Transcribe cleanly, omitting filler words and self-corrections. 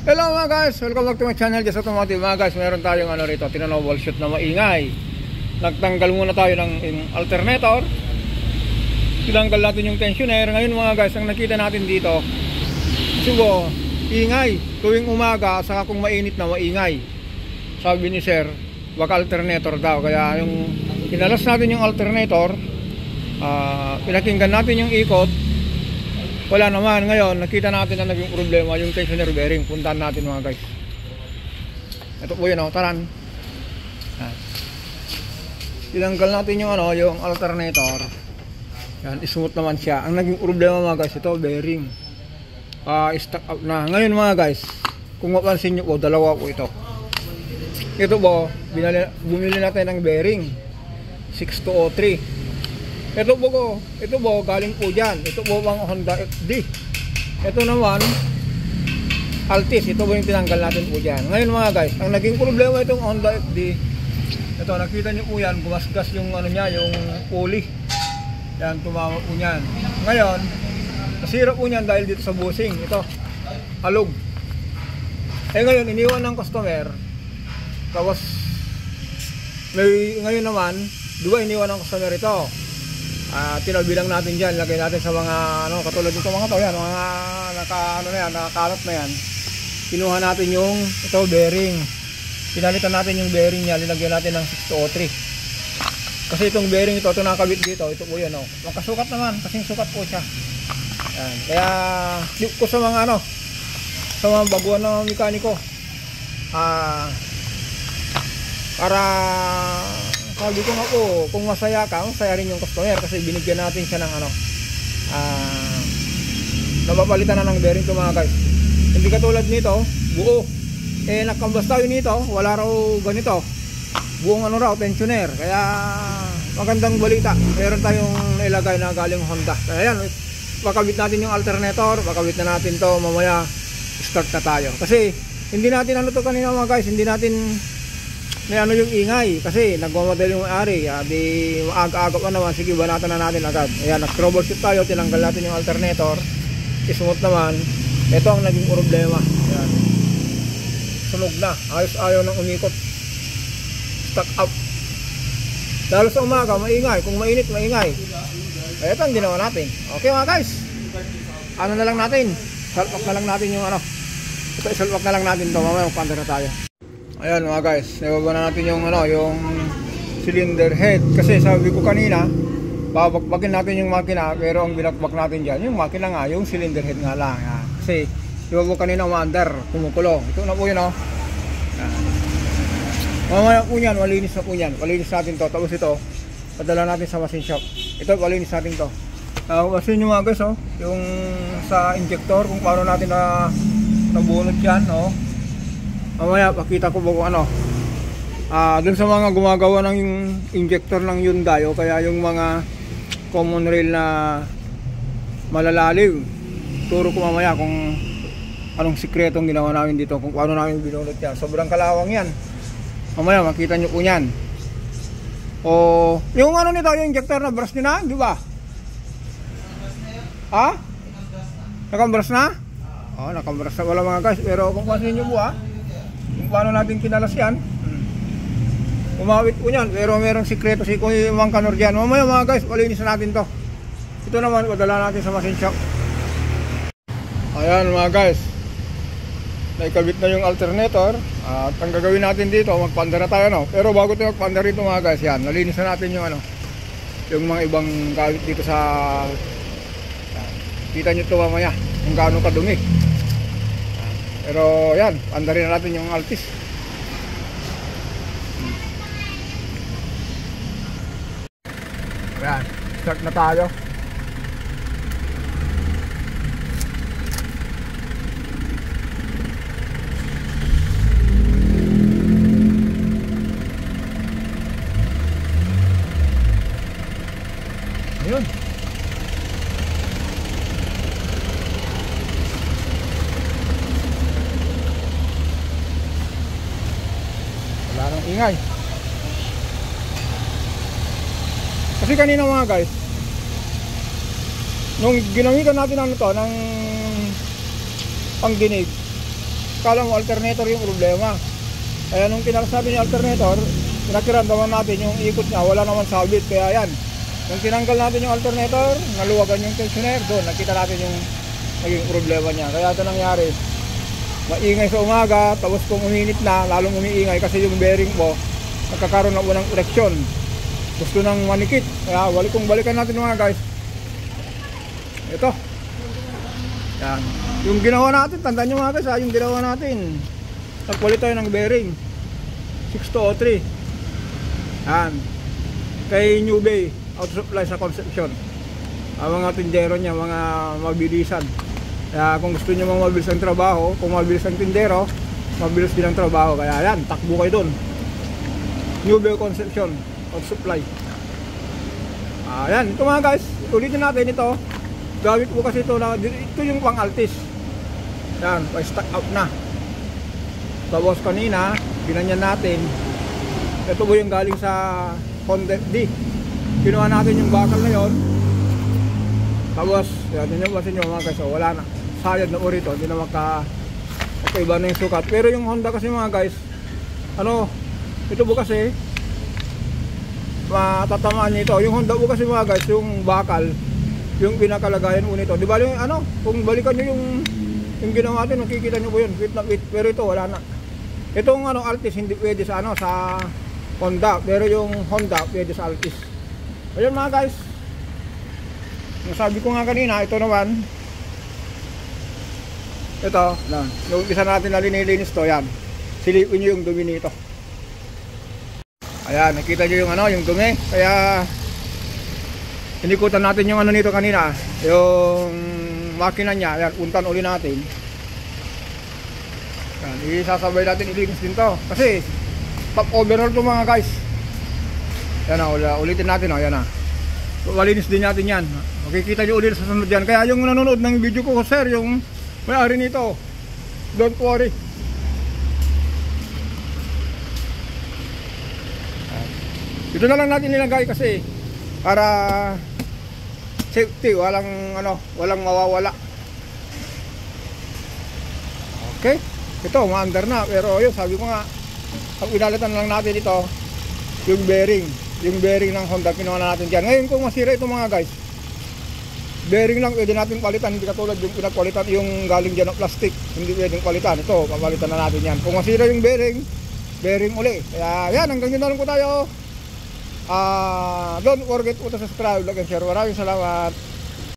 Hello mga guys, welcome back to my channel, Just Automotive. Mga guys, meron tayong rito, tinanowal shoot na maingay. Nagtanggal muna tayo ng alternator. Tinanggal natin yung tensioner. Ngayon mga guys, ang nakita natin dito, subo, ingay. Tuwing umaga, saka kung mainit na maingay. Sabi ni sir, baka alternator daw. Kaya yung pinalas natin yung alternator, pinakinggan natin yung ikot. Wala naman. Ngayon nakita natin na naging problema yung tensioner bearing. Puntahan natin mga guys. Ito po yun, taran. Tinanggal natin yung yung alternator. Yan, smooth naman siya. Ang naging problema mga guys, ito bearing. Stuck up na. Ngayon mga guys, kung mapansin nyo po, dalawa po ito. Ito po, bumili natin ng bearing 6203. Ito po galing po dyan. Ito po bang Honda FD. Ito naman Altis. Ito po yung tinanggal natin po dyan. Ngayon mga guys, ang naging problema itong Honda FD, ito nakita nyo po yan, gumasgas yung niya, yung pulley. Yan, tumama po yan. Ngayon, nasira po yan dahil dito sa bushing. Ito, halog. Ngayon, iniwan ng customer. Tapos ngayon naman, diba iniwan ng customer ito. Tinabilang natin dyan, lagay natin sa mga katulad nito mga to, yan, mga nakakalat na yan. Kinuha natin yung bearing. Pinalitan natin yung bearing niya, linagyan natin ng 6203. Kasi itong bearing ito nakabit dito, ito po yan, makasukat naman, kasing sukat po siya. Yan. Kaya tip ko sa mga sa mga baguhan ng mekaniko, para sabi ko nga po, kung masaya ka, masaya rin yung customer kasi binigyan natin siya ng napapalitan na ng bearing to mga guys. Hindi katulad nito, buo. Nakambas tayo nito, wala raw ganito. Buong tensioner. Kaya magandang balita. Meron tayong nailagay na galing Honda. Kaya yan, pakabit natin yung alternator, pakabit na natin to, mamaya start na tayo. Kasi hindi natin to kanina mga guys, hindi natin may yung ingay kasi nagmamadali yung may-ari. Di maaga-aga pa naman, sige banatan na natin agad. Ayan, nag-troubleshoot tayo, tinanggal natin yung alternator, smooth naman. Ito ang naging problema. Ayan, sunog na, ayaw nang umikot, stuck up. Lalo sa umaga maingay, kung mainit maingay. Kaya ito ang ginawa natin. Okay mga guys, na lang natin, salpak na lang natin yung ito, isalpak na lang natin to, mamaya magpanda na tayo. Ayan mga guys, nababa na natin yung yung cylinder head. Kasi sabi ko kanina, babakbakin natin yung makina, pero ang binakbak natin dyan, yung makina nga, yung cylinder head nga lang. Yan. Kasi diba po kanina umaandar, kumukulo. Ito na po yun mamaya po yan, malinis na po yan. Malinis natin to, tapos ito padala natin sa machine shop. Ito, malinis natin to. Kasi yung mga guys, yung sa injector, kung paano natin nabunod yan, mamaya pakita ko po kung dun sa mga gumagawa ng injector ng Hyundai o kaya yung mga common rail na malalalim, turo ko mamaya kung anong sikretong ginawa namin dito, kung paano namin binunod yan. Sobrang kalawang yan, mamaya makita nyo po yan. O yung nito, yung injector na brush nyo na, di ba? Nakambrush na? Nakambrush na wala mga guys, pero kung pansin nyo po kung paano natin kinalas yan, umawit po yan, pero merong sikreto si Kuya Mang Kanor dyan. Mamaya mga guys, palinis na natin to. Ito naman, padala natin sa machine shop. Ayan mga guys, naikabit na yung alternator. At ang gagawin natin dito, magpanda na tayo pero bago tayo magpanda rito mga guys, yan, nalinis na natin yung yung mga ibang gamit dito sa kita nyo ito mamaya kung gaano kadumi. Pero yan, andarin na natin yung Altis. Yan, start na tayo. Ayun. Ingay. Kasi kanina mga guys, nung ginamitan natin ng pangdinig, kala mo alternator yung problema. Kaya nung pinakasabi niya alternator, pinakiramdaman natin yung ikot niya, wala naman sabit. Kaya yan, nung tinanggal natin yung alternator, naluwagan yung tensioner, doon nakita natin yung naging problema niya. Kaya ito nangyari, maingay sa umaga, tapos kung uminit na, lalong umiingay kasi yung bearing mo nagkakaroon ng unang ereksyon, gusto nang manikit. Kaya balikan natin mga guys. Ito yan, yung ginawa natin, tandaan nyo mga guys ha, yung ginawa natin, nagpalit tayo ng bearing 6203 yan, kay New Bay Auto Supply sa Concepcion. Ang mga tindero niya, mga mabilisan. Kaya kung gusto nyo mga mabilis ang trabaho, kung mabilis ang tindero, mabilis din ang trabaho. Kaya yan, takbo kayo dun. New Bay Concepcion Auto Supply. Ayan, ito mga guys, ulitin natin ito. Gamit ko kasi ito yung pang Altis. Yan, pa-stock out na. Tapos kanina, binanyan natin. Ito po yung galing sa Honda D. Kinuha natin yung bakal na yon. Tapos, yan yung basin nyo mga guys, so, wala na. Sayad na po rito, hindi na magkaiba na yung sukat. Pero yung Honda kasi mga guys, ito po kasi, matatamaan nito. Yung Honda po kasi mga guys, yung bakal, yung pinakalagayan po nito. Di ba yung kung balikan nyo yung ginawa natin, makikita nyo po yun, fit na fit. Pero ito, wala na. Itong Altis, hindi pwede sa sa Honda. Pero yung Honda, pwede sa Altis. Ayun mga guys. Yung sabi ko nga kanina, ito naman. Ito, yung umpisa natin na linilinis to, yan. Silipin nyo yung dumi nito. Ayan, nakita nyo yung dumi. Kaya, inikutan natin yung nito kanina. Yung makina niya, ayan, untan uli natin. Ayan, isasabay natin ilinis din to. Kasi, top overall to mga guys. Ayan ulitin natin ayan na. Malinis din natin yan. Makikita nyo ulit sa sunod yan. Kaya yung nanonood ng video ko, sir, yung may-ari nito, don't worry. Ito na lang natin nilagay kasi para safety, walang mawawala. Okay, ito ma-under na, pero yun, sabi ko nga, ang inalitan lang natin ito, yung bearing ng Honda, kinuha na natin dyan. Ngayon kung masira ito mga guys, bearing lang pwede natin palitan, hindi katulad yung pinagpalitan yung galing dyan ng plastic, hindi pwedeng palitan. Ito, papalitan na natin yan. Kung masira yung bearing uli. Kaya yan, hanggang dyan na lang po tayo. Don't forget to subscribe, like and share. Maraming salamat.